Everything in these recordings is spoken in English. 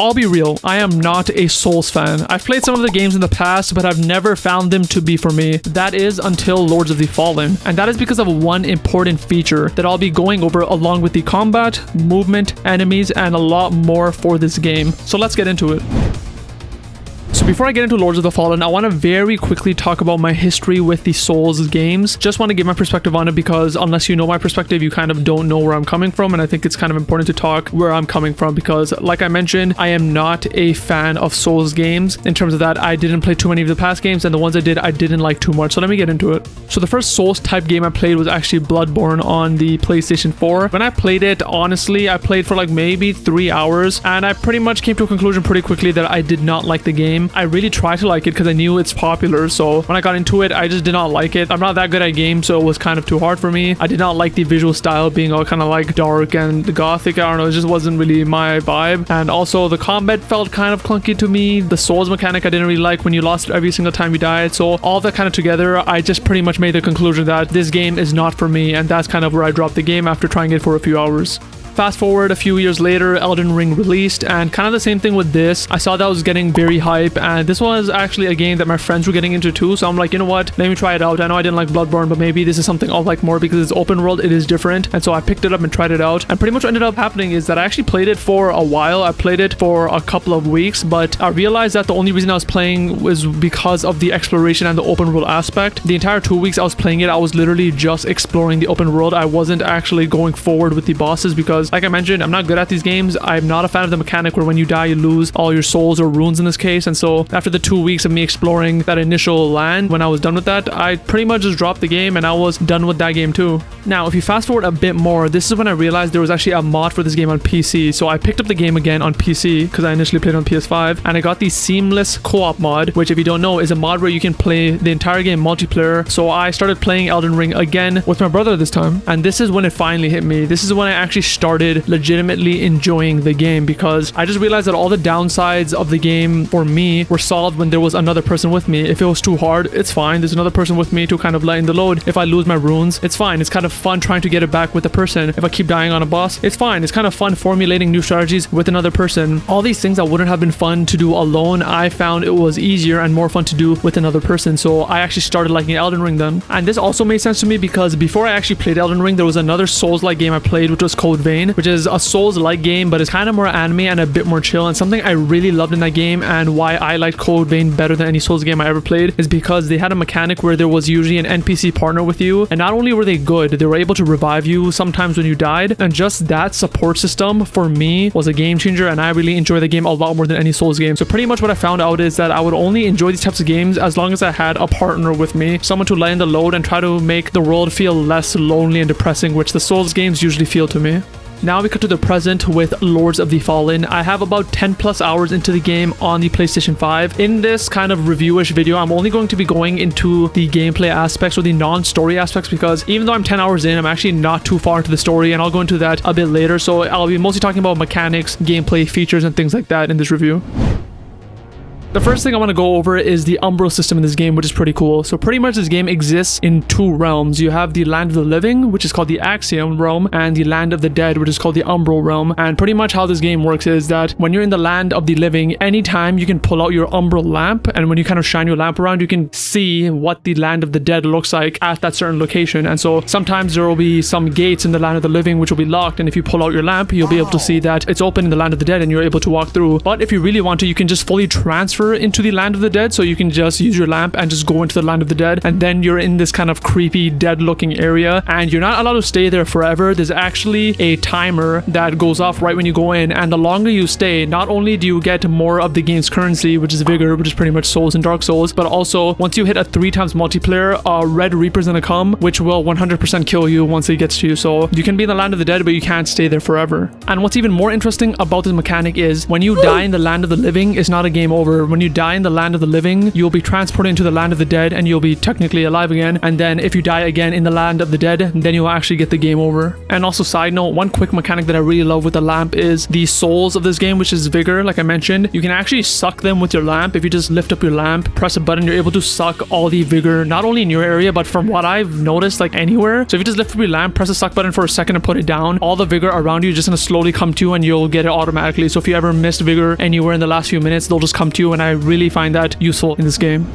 I'll be real, I am not a Souls fan. I've played some of the games in the past, but I've never found them to be for me. That is until Lords of the Fallen. And that is because of one important feature that I'll be going over along with the combat, movement, enemies, and a lot more for this game. So let's get into it. So before I get into Lords of the Fallen, I want to very quickly talk about my history with the Souls games. Just want to give my perspective on it because unless you know my perspective, you kind of don't know where I'm coming from. And I think it's kind of important to talk where I'm coming from because like I mentioned, I am not a fan of Souls games. In terms of that, I didn't play too many of the past games and the ones I didn't like too much. So let me get into it. So the first Souls type game I played was actually Bloodborne on the PlayStation 4. When I played it, honestly, I played for like maybe 3 hours and I pretty much came to a conclusion pretty quickly that I did not like the game. I really tried to like it because I knew it's popular, so when I got into it, I just did not like it. I'm not that good at games, so it was kind of too hard for me. I did not like the visual style being all kind of like dark and gothic. I don't know, it just wasn't really my vibe. And also the combat felt kind of clunky to me. The Souls mechanic I didn't really like when you lost every single time you died. So all that kind of together, I just pretty much made the conclusion that this game is not for me, and that's kind of where I dropped the game after trying it for a few hours. Fast forward a few years later, Elden Ring released, and kind of the same thing with this. I saw that was getting very hype, and this was actually a game that my friends were getting into too, so I'm like, you know what, let me try it out. I know I didn't like Bloodborne, but maybe this is something I'll like more because it's open world, it is different, and so I picked it up and tried it out. And pretty much what ended up happening is that I actually played it for a while. I played it for a couple of weeks, but I realized that the only reason I was playing was because of the exploration and the open world aspect. The entire 2 weeks I was playing it, I was literally just exploring the open world. I wasn't actually going forward with the bosses because, like I mentioned, I'm not good at these games. I'm not a fan of the mechanic where when you die you lose all your souls or runes in this case. And so after the 2 weeks of me exploring that initial land, when I was done with that, I pretty much just dropped the game and I was done with that game too. Now if you fast forward a bit more, this is when I realized there was actually a mod for this game on PC. So I picked up the game again on PC because I initially played on PS5, and I got the seamless co-op mod, which if you don't know is a mod where you can play the entire game multiplayer. So I started playing Elden Ring again with my brother this time, and this is when it finally hit me. This is when I actually started legitimately enjoying the game because I just realized that all the downsides of the game for me were solved when there was another person with me. If it was too hard, it's fine, there's another person with me to kind of lighten the load. If I lose my runes, it's fine, it's kind of fun trying to get it back with a person. If I keep dying on a boss, it's fine, it's kind of fun formulating new strategies with another person. All these things that wouldn't have been fun to do alone, I found it was easier and more fun to do with another person. So I actually started liking Elden Ring then. And this also made sense to me because before I actually played Elden Ring, there was another Souls-like game I played, which was Code Vein, which is a Souls-like game, but it's kind of more anime and a bit more chill. And something I really loved in that game and why I liked Code Vein better than any Souls game I ever played is because they had a mechanic where there was usually an NPC partner with you, and not only were they good, they were able to revive you sometimes when you died, and just that support system for me was a game changer, and I really enjoy the game a lot more than any Souls game. So pretty much what I found out is that I would only enjoy these types of games as long as I had a partner with me, someone to lighten the load and try to make the world feel less lonely and depressing, which the Souls games usually feel to me. Now we cut to the present with Lords of the Fallen. I have about 10 plus hours into the game on the PlayStation 5. In this kind of reviewish video, I'm only going to be going into the gameplay aspects or the non-story aspects because even though I'm 10 hours in, I'm actually not too far into the story, and I'll go into that a bit later. So I'll be mostly talking about mechanics, gameplay, features, and things like that in this review. The first thing I want to go over is the Umbral System in this game, which is pretty cool. So pretty much this game exists in two realms. You have the Land of the Living, which is called the Axiom realm, and the Land of the Dead, which is called the Umbral realm. And pretty much how this game works is that when you're in the Land of the Living, anytime you can pull out your Umbral lamp, and when you kind of shine your lamp around, you can see what the Land of the Dead looks like at that certain location. And so sometimes there will be some gates in the Land of the Living which will be locked, and if you pull out your lamp, you'll be able to see that it's open in the Land of the Dead and you're able to walk through. But if you really want to, you can just fully transfer into the Land of the Dead, so you can just use your lamp and just go into the Land of the Dead, and then you're in this kind of creepy dead looking area, and you're not allowed to stay there forever. There's actually a timer that goes off right when you go in, and the longer you stay, not only do you get more of the game's currency, which is Vigor, which is pretty much Souls and Dark Souls, but also once you hit a 3 times multiplayer, a Red Reaper's gonna come, which will 100% kill you once it gets to you. So you can be in the Land of the Dead, but you can't stay there forever. And what's even more interesting about this mechanic is when you die in the Land of the Living, it's not a game over. when you die in the land of the living, you'll be transported into the land of the dead and you'll be technically alive again. And then if you die again in the land of the dead, then you'll actually get the game over. And also, side note, one quick mechanic that I really love with the lamp is the souls of this game, which is vigor. Like I mentioned, you can actually suck them with your lamp. If you just lift up your lamp, press a button, you're able to suck all the vigor, not only in your area, but from what I've noticed, like anywhere. So if you just lift up your lamp, press the suck button for a second and put it down, all the vigor around you is just going to slowly come to you and you'll get it automatically. So if you ever missed vigor anywhere in the last few minutes, they'll just come to you, and I really find that useful in this game.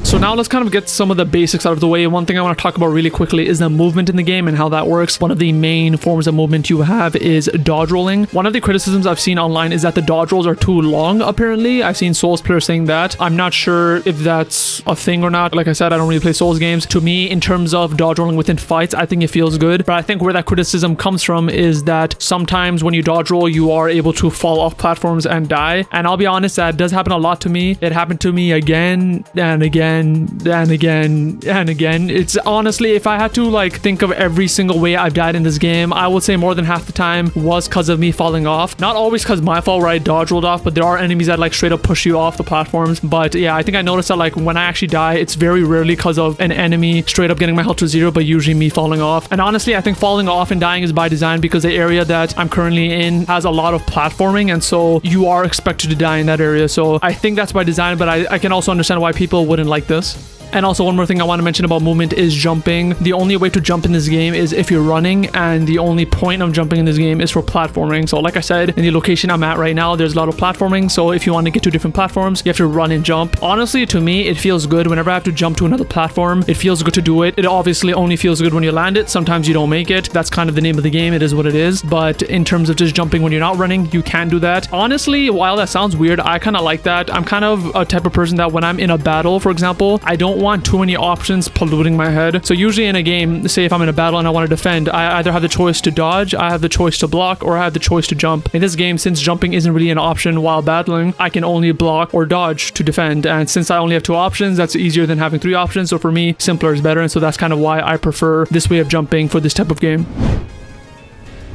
So now let's kind of get some of the basics out of the way. One thing I want to talk about really quickly is the movement in the game and how that works. One of the main forms of movement you have is dodge rolling. One of the criticisms I've seen online is that the dodge rolls are too long, apparently. I've seen Souls players saying that. I'm not sure if that's a thing or not. Like I said, I don't really play Souls games. To me, in terms of dodge rolling within fights, I think it feels good. But I think where that criticism comes from is that sometimes when you dodge roll, you are able to fall off platforms and die. And I'll be honest, that does happen a lot to me. It happened to me again and again and again and again. It's honestly, if I had to like think of every single way I've died in this game, I would say more than half the time was because of me falling off. Not always because my fault where I dodge rolled off, but there are enemies that like straight up push you off the platforms. But yeah, I think I noticed that like when I actually die, it's very rarely because of an enemy straight up getting my health to 0, but usually me falling off. And honestly, I think falling off and dying is by design because the area that I'm currently in has a lot of platforming, and so you are expected to die in that area. So I think that's by design, but I can also understand why people wouldn't like this. And also one more thing I want to mention about movement is jumping. The only way to jump in this game is if you're running, and the only point of jumping in this game is for platforming. So like I said, in the location I'm at right now, there's a lot of platforming. So if you want to get to different platforms, you have to run and jump. Honestly, to me, it feels good. Whenever I have to jump to another platform, it feels good to do it. It obviously only feels good when you land it. Sometimes you don't make it. That's kind of the name of the game. It is what it is. But in terms of just jumping when you're not running, you can do that. Honestly, while that sounds weird, I kind of like that. I'm kind of a type of person that when I'm in a battle, for example, I don't want too many options polluting my head. So usually in a game, say if I'm in a battle and I want to defend, I either have the choice to dodge, I have the choice to block, or I have the choice to jump. In this game, since jumping isn't really an option while battling, I can only block or dodge to defend. And since I only have 2 options, that's easier than having 3 options. So for me, simpler is better. And so that's kind of why I prefer this way of jumping for this type of game.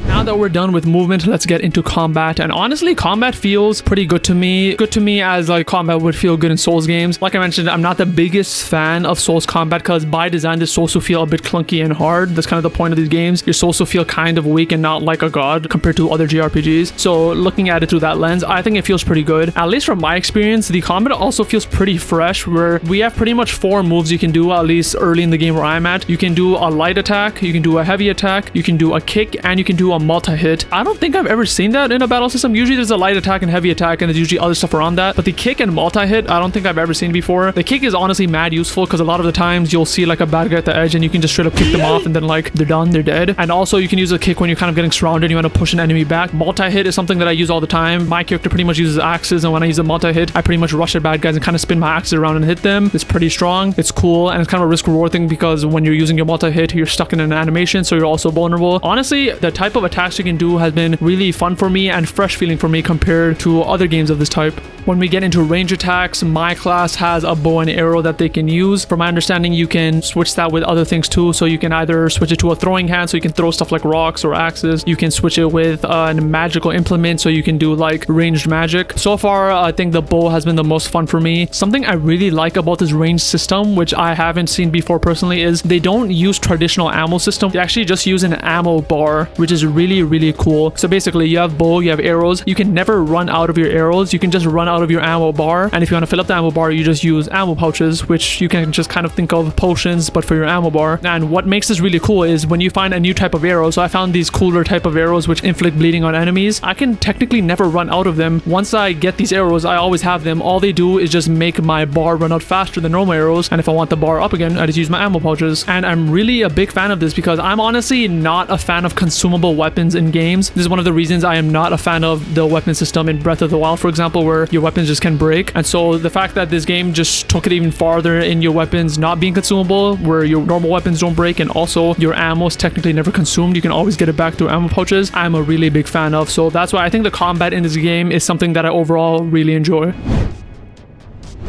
Now that we're done with movement, let's get into combat. And honestly, combat feels pretty good to me. Good to me as like combat would feel good in Souls games. Like I mentioned, I'm not the biggest fan of Souls combat because by design, the Souls will feel a bit clunky and hard. That's kind of the point of these games. Your Souls will feel kind of weak and not like a god compared to other JRPGs. So looking at it through that lens, I think it feels pretty good. At least from my experience, the combat also feels pretty fresh, where we have pretty much 4 moves you can do, at least early in the game where I'm at. You can do a light attack, you can do a heavy attack, you can do a kick, and you can do a multi-hit. I don't think I've ever seen that in a battle system. Usually there's a light attack and heavy attack, and there's usually other stuff around that. But the kick and multi-hit, I don't think I've ever seen before. The kick is honestly mad useful because a lot of the times you'll see like a bad guy at the edge and you can just straight up kick them off and then like they're done, they're dead. And also you can use a kick when you're kind of getting surrounded and you want to push an enemy back. Multi-hit is something that I use all the time. My character pretty much uses axes, and when I use a multi-hit, I pretty much rush at bad guys and kind of spin my axes around and hit them. It's pretty strong. It's cool, and it's kind of a risk-reward thing because when you're using your multi-hit, you're stuck in an animation, so you're also vulnerable. Honestly, the type of attacks you can do has been really fun for me and fresh feeling for me compared to other games of this type. When we get into range attacks, my class has a bow and arrow that they can use. From my understanding, you can switch that with other things too. So you can either switch it to a throwing hand so you can throw stuff like rocks or axes. You can switch it with a magical implement so you can do like ranged magic. So far, I think the bow has been the most fun for me. Something I really like about this range system, which I haven't seen before personally, is they don't use traditional ammo system. They actually just use an ammo bar, which is really, really cool. So basically you have bow, you have arrows. You can never run out of your arrows. You can just run out of your ammo bar, and if you want to fill up the ammo bar, you just use ammo pouches, which you can just kind of think of potions but for your ammo bar. And what makes this really cool is when you find a new type of arrow, so I found these cooler type of arrows which inflict bleeding on enemies, I can technically never run out of them. Once I get these arrows, I always have them. All they do is just make my bar run out faster than normal arrows, and if I want the bar up again, I just use my ammo pouches. And I'm really a big fan of this because I'm honestly not a fan of consumable weapons in games. This is one of the reasons I am not a fan of the weapon system in Breath of the Wild, for example, where your weapons just can break. And so the fact that this game just took it even farther in your weapons not being consumable, where your normal weapons don't break and also your ammo is technically never consumed, you can always get it back through ammo pouches, I'm a really big fan of. So that's why I think the combat in this game is something that I overall really enjoy.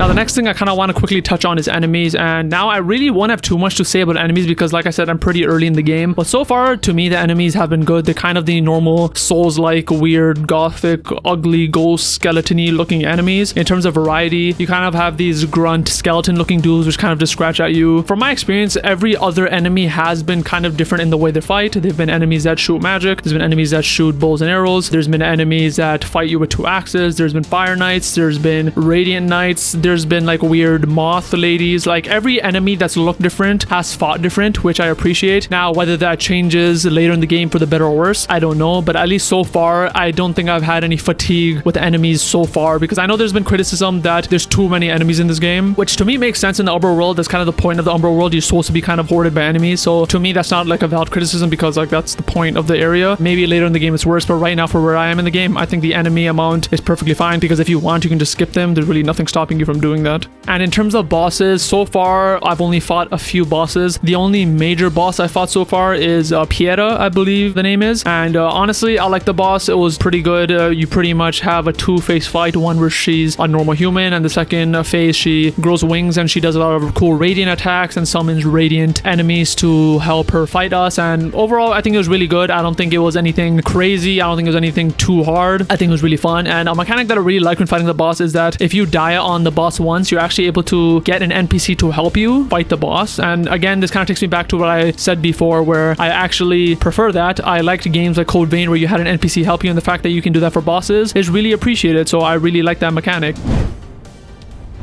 Now, the next thing I kind of want to quickly touch on is enemies, and now I really won't have too much to say about enemies because, like I said, I'm pretty early in the game. But so far, to me, the enemies have been good. They're kind of the normal Souls-like, weird, gothic, ugly, ghost, skeleton-y looking enemies. In terms of variety, you kind of have these grunt, skeleton-looking dudes which kind of just scratch at you. From my experience, every other enemy has been kind of different in the way they fight. They've been enemies that shoot magic. There's been enemies that shoot bows and arrows. There's been enemies that fight you with 2 axes. There's been fire knights. There's been radiant knights. There's been like weird moth ladies. Like every enemy that's looked different has fought different, which I appreciate. Now, whether that changes later in the game for the better or worse, I don't know. But at least so far, I don't think I've had any fatigue with enemies so far, because I know there's been criticism that there's too many enemies in this game, which to me makes sense in the Umbral world. That's kind of the point of the Umbral world. You're supposed to be kind of hoarded by enemies. So to me, that's not like a valid criticism, because like that's the point of the area. Maybe later in the game it's worse, but right now for where I am in the game, I think the enemy amount is perfectly fine, because if you want, you can just skip them. There's really nothing stopping you from doing that. And in terms of bosses, so far I've only fought a few bosses. The only major boss I fought so far is Pieta, I believe the name is. And honestly, I like the boss. It was pretty good. You pretty much have a 2-phase fight. One where she's a normal human, and the second phase she grows wings and she does a lot of cool radiant attacks and summons radiant enemies to help her fight us. And overall, I think it was really good. I don't think it was anything crazy. I don't think it was anything too hard. I think it was really fun. And a mechanic that I really like when fighting the boss is that if you die on the boss once, you're actually able to get an NPC to help you fight the boss. And again, this kind of takes me back to what I said before, where I actually prefer that. I liked games like Code Vein where you had an NPC help you, and the fact that you can do that for bosses is really appreciated. So I really like that mechanic.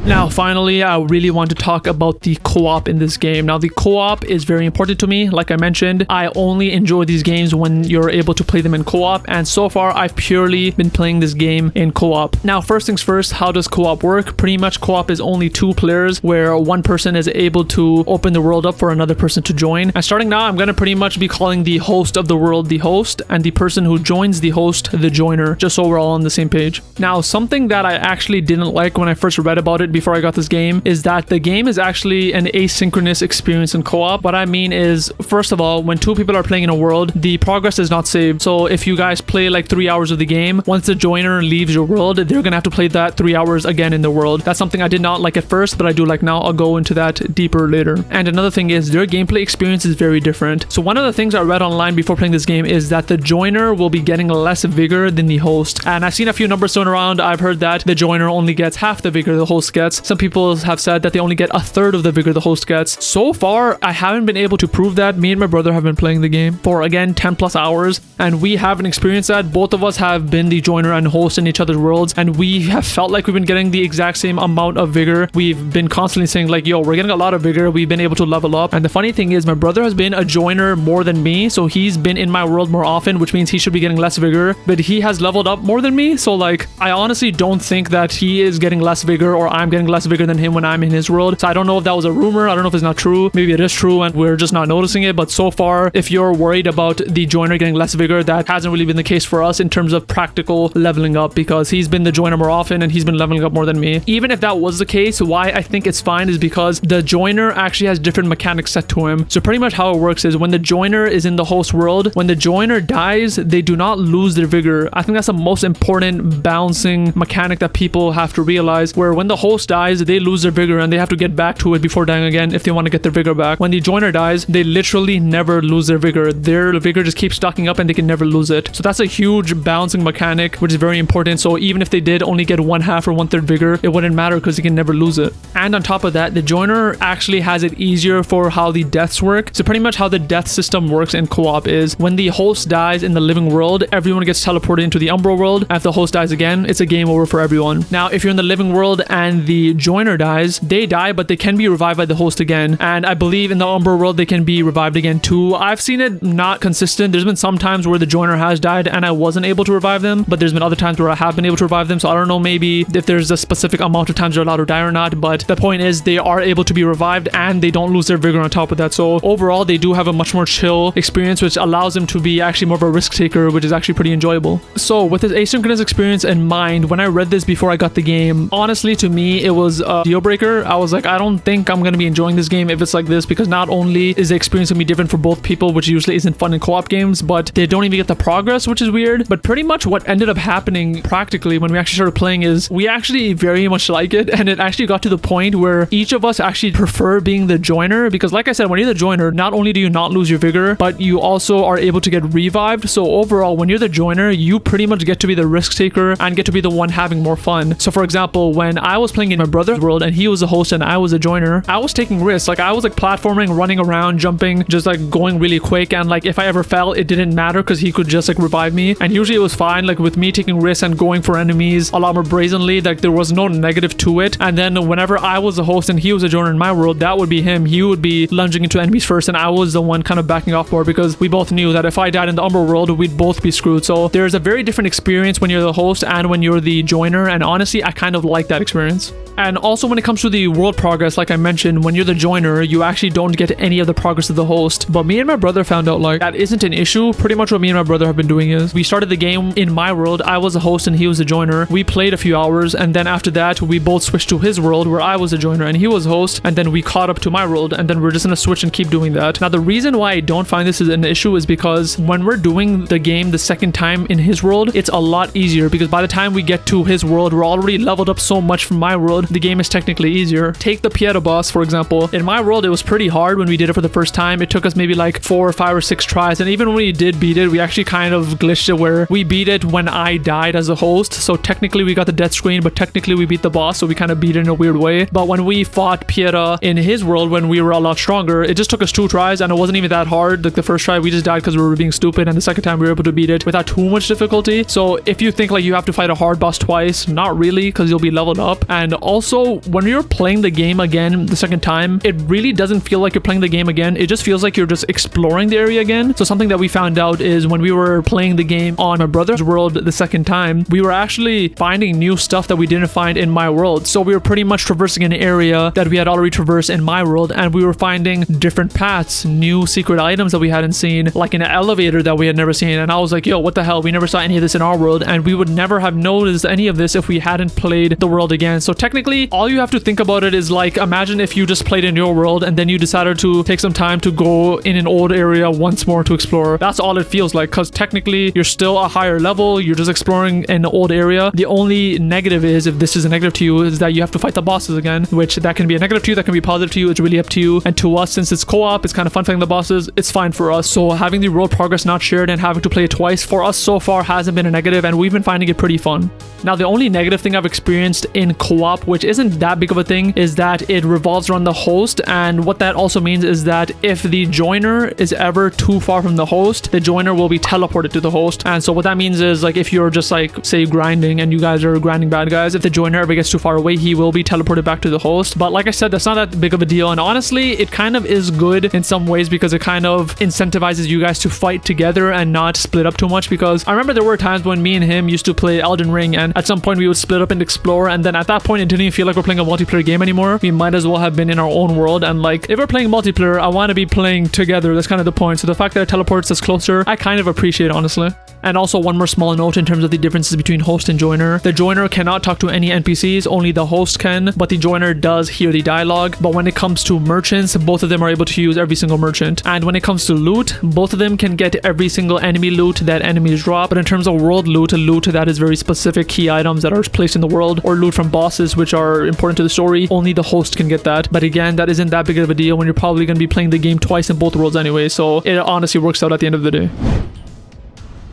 Now, finally, I really want to talk about the co-op in this game. Now, the co-op is very important to me. Like I mentioned, I only enjoy these games when you're able to play them in co-op. And so far, I've purely been playing this game in co-op. Now, first things first, how does co-op work? Pretty much co-op is only 2 players, where one person is able to open the world up for another person to join. And starting now, I'm going to pretty much be calling the host of the world the host, and the person who joins the host the joiner, just so we're all on the same page. Now, something that I actually didn't like when I first read about it before I got this game is that the game is actually an asynchronous experience in co-op. What I mean is, first of all, when 2 people are playing in a world, the progress is not saved. So if you guys play like 3 hours of the game, once the joiner leaves your world, they're gonna have to play that 3 hours again in the world. That's something I did not like at first, but I do like now. I'll go into that deeper later. And another thing is, their gameplay experience is very different. So one of the things I read online before playing this game is that the joiner will be getting less vigor than the host. And I've seen a few numbers thrown around. I've heard that the joiner only gets half the vigor the host gets. Some people have said that they only get 1/3 of the vigor the host gets. So far, I haven't been able to prove that. Me and my brother have been playing the game for, again, 10+ hours, and we haven't experienced that. Both of us have been the joiner and host in each other's worlds, and we have felt like we've been getting the exact same amount of vigor. We've been constantly saying like, yo, we're getting a lot of vigor. We've been able to level up. And the funny thing is, my brother has been a joiner more than me, so he's been in my world more often, which means he should be getting less vigor, but he has leveled up more than me. So like, I honestly don't think that he is getting less vigor or I'm getting less vigor than him when I'm in his world. So I don't know if that was a rumor. I don't know if it's not true. Maybe it is true and we're just not noticing it. But so far, if you're worried about the joiner getting less vigor, that hasn't really been the case for us in terms of practical leveling up, because he's been the joiner more often and he's been leveling up more than me. Even if that was the case, why I think it's fine is because the joiner actually has different mechanics set to him. So pretty much how it works is, when the joiner is in the host world, when the joiner dies, they do not lose their vigor. I think that's the most important balancing mechanic that people have to realize, where when the host dies, they lose their vigor and they have to get back to it before dying again if they want to get their vigor back. When the joiner dies, they literally never lose their vigor. Their vigor just keeps stocking up and they can never lose it. So that's a huge balancing mechanic, which is very important. So even if they did only get 1/2 or 1/3 vigor, it wouldn't matter because they can never lose it. And on top of that, the joiner actually has it easier for how the deaths work. So pretty much how the death system works in co-op is, when the host dies in the living world, everyone gets teleported into the Umbral world. And if the host dies again, it's a game over for everyone. Now, if you're in the living world and the joiner dies, they die, but they can be revived by the host again. And I believe in the Umbral world, they can be revived again too. I've seen it not consistent. There's been some times where the joiner has died and I wasn't able to revive them, but there's been other times where I have been able to revive them. So I don't know maybe if there's a specific amount of times they're allowed to die or not, but the point is they are able to be revived and they don't lose their vigor on top of that. So overall, they do have a much more chill experience, which allows them to be actually more of a risk taker, which is actually pretty enjoyable. So with this asynchronous experience in mind, when I read this before I got the game, honestly, to me, me, it was a deal breaker. I was like, I don't think I'm going to be enjoying this game if it's like this, because not only is the experience going to be different for both people, which usually isn't fun in co-op games, but they don't even get the progress, which is weird. But pretty much what ended up happening practically when we actually started playing is we actually very much like it. And it actually got to the point where each of us actually prefer being the joiner, because like I said, when you're the joiner, not only do you not lose your vigor, but you also are able to get revived. So overall, when you're the joiner, you pretty much get to be the risk taker and get to be the one having more fun. So for example, when I was playing in my brother's world and he was a host and I was a joiner, I was taking risks. Like I was like platforming, running around, jumping, just like going really quick. And like if I ever fell, it didn't matter because he could just like revive me. And usually it was fine. Like with me taking risks and going for enemies a lot more brazenly, like there was no negative to it. And then whenever I was a host and he was a joiner in my world, that would be him. He would be lunging into enemies first and I was the one kind of backing off more, because we both knew that if I died in the Umbral world, we'd both be screwed. So there's a very different experience when you're the host and when you're the joiner. And honestly, I kind of like that experience. And also when it comes to the world progress, like I mentioned, when you're the joiner, you actually don't get any of the progress of the host. But me and my brother found out like that isn't an issue. Pretty much what me and my brother have been doing is we started the game in my world. I was a host and he was a joiner. We played a few hours, and then after that we both switched to his world where I was a joiner and he was a host, and then we caught up to my world, and then we're just gonna switch and keep doing that. Now the reason why I don't find this is an issue is because when we're doing the game the second time in his world, it's a lot easier, because by the time we get to his world, we're already leveled up so much from my world. The game is technically easier. Take the Pieta boss, for example. In my world, it was pretty hard when we did it for the first time. It took us maybe like 4 or 5 or 6 tries. And even when we did beat it, we actually kind of glitched it where we beat it when I died as a host. So technically we got the death screen, but technically we beat the boss. So we kind of beat it in a weird way. But when we fought Pieta in his world, when we were a lot stronger, it just took us 2 tries and it wasn't even that hard. Like the first try, we just died because we were being stupid. And the second time we were able to beat it without too much difficulty. So if you think like you have to fight a hard boss twice, not really, because you'll be leveled up. And also when you're playing the game again the second time, it really doesn't feel like you're playing the game again. It just feels like you're just exploring the area again. So something that we found out is when we were playing the game on my brother's world the second time, we were actually finding new stuff that we didn't find in my world. So we were pretty much traversing an area that we had already traversed in my world, and we were finding different paths, new secret items that we hadn't seen, like an elevator that we had never seen. And I was like, yo, what the hell? We never saw any of this in our world, and we would never have noticed any of this if we hadn't played the world again. So technically, all you have to think about it is like, imagine if you just played in your world and then you decided to take some time to go in an old area once more to explore. That's all it feels like, because technically you're still a higher level, you're just exploring an old area. The only negative is, if this is a negative to you, is that you have to fight the bosses again, which that can be a negative to you, that can be positive to you. It's really up to you. And to us, since it's co-op, it's kind of fun fighting the bosses, it's fine for us. So having the world progress not shared and having to play it twice for us so far hasn't been a negative, and we've been finding it pretty fun. Now the only negative thing I've experienced in co-op, which isn't that big of a thing, is that it revolves around the host. And what that also means is that if the joiner is ever too far from the host, the joiner will be teleported to the host. And so what that means is, like, if you're just like, say, grinding and you guys are grinding bad guys, if the joiner ever gets too far away, he will be teleported back to the host. But like I said, that's not that big of a deal. And honestly, it kind of is good in some ways, because it kind of incentivizes you guys to fight together and not split up too much. Because I remember there were times when me and him used to play Elden Ring, and at some point we would split up and explore, and then at that point it didn't even feel like we're playing a multiplayer game anymore. We might as well have been in our own world. And like, if we're playing multiplayer, I want to be playing together. That's kind of the point. So the fact that it teleports us closer, I kind of appreciate, honestly. And also one more small note in terms of the differences between host and joiner. The joiner cannot talk to any NPCs, only the host can, but the joiner does hear the dialogue. But when it comes to merchants, both of them are able to use every single merchant. And when it comes to loot, both of them can get every single enemy loot that enemies drop. But in terms of world loot that is very specific key items that are placed in the world, or loot from bosses which are important to the story, only the host can get that. But again, that isn't that big of a deal when you're probably going to be playing the game twice in both worlds anyway. So it honestly works out at the end of the day.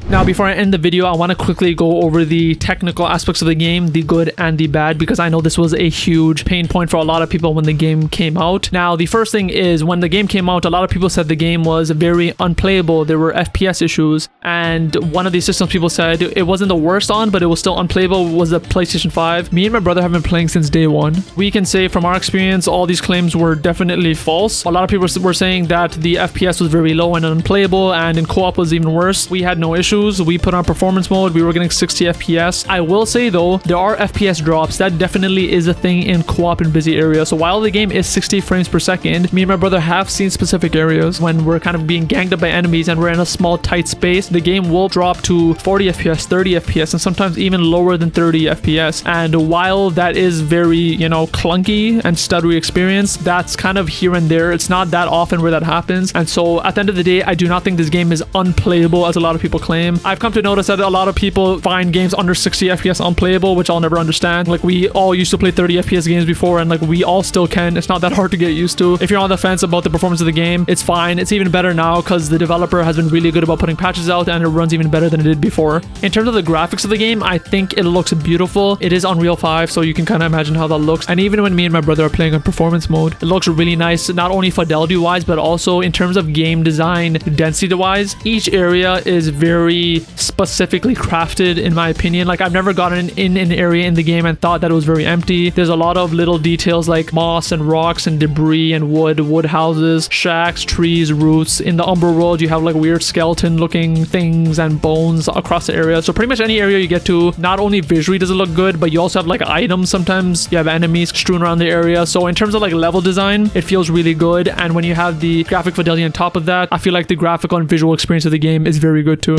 Now, before I end the video, I want to quickly go over the technical aspects of the game, the good and the bad, because I know this was a huge pain point for a lot of people when the game came out. Now, the first thing is, when the game came out, a lot of people said the game was very unplayable. There were FPS issues, and one of these systems people said it wasn't the worst on, but it was still unplayable, was the PlayStation 5. Me and my brother have been playing since day one. We can say from our experience, all these claims were definitely false. A lot of people were saying that the FPS was very low and unplayable, and in co-op was even worse. We had no issue. issues. We put on performance mode. We were getting 60 FPS. I will say though, there are FPS drops. That definitely is a thing in co-op in busy areas. So while the game is 60 frames per second, me and my brother have seen specific areas when we're kind of being ganged up by enemies and we're in a small tight space, the game will drop to 40 FPS, 30 FPS, and sometimes even lower than 30 FPS. And while that is very, you know, clunky and stuttery experience, that's kind of here and there. It's not that often where that happens. And so at the end of the day, I do not think this game is unplayable as a lot of people claim. I've come to notice that a lot of people find games under 60 FPS unplayable, which I'll never understand. Like, we all used to play 30 FPS games before, and like we all still can. It's not that hard to get used to. If you're on the fence about the performance of the game, it's fine. It's even better now because the developer has been really good about putting patches out and it runs even better than it did before. In terms of the graphics of the game, I think it looks beautiful. It is Unreal 5, so you can kind of imagine how that looks. And even when me and my brother are playing on performance mode, it looks really nice, not only fidelity wise, but also in terms of game design, density wise. Each area is very specifically crafted, in my opinion. Like, I've never gotten in an area in the game and thought that it was very empty. There's a lot of little details like moss and rocks and debris and wood houses, shacks, trees, roots. In the Umbral world, you have like weird skeleton looking things and bones across the area. So pretty much any area you get to, not only visually does it look good, but you also have like items. Sometimes you have enemies strewn around the area. So in terms of like level design, it feels really good. And when you have the graphic fidelity on top of that, I feel like the graphical and visual experience of the game is very good too.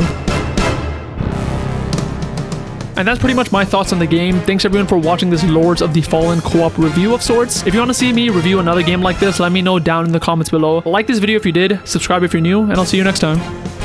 And that's pretty much my thoughts on the game. Thanks everyone for watching this Lords of the Fallen co-op review of sorts. If you want to see me review another game like this, let me know down in the comments below. Like this video if you did, subscribe if you're new, and I'll see you next time.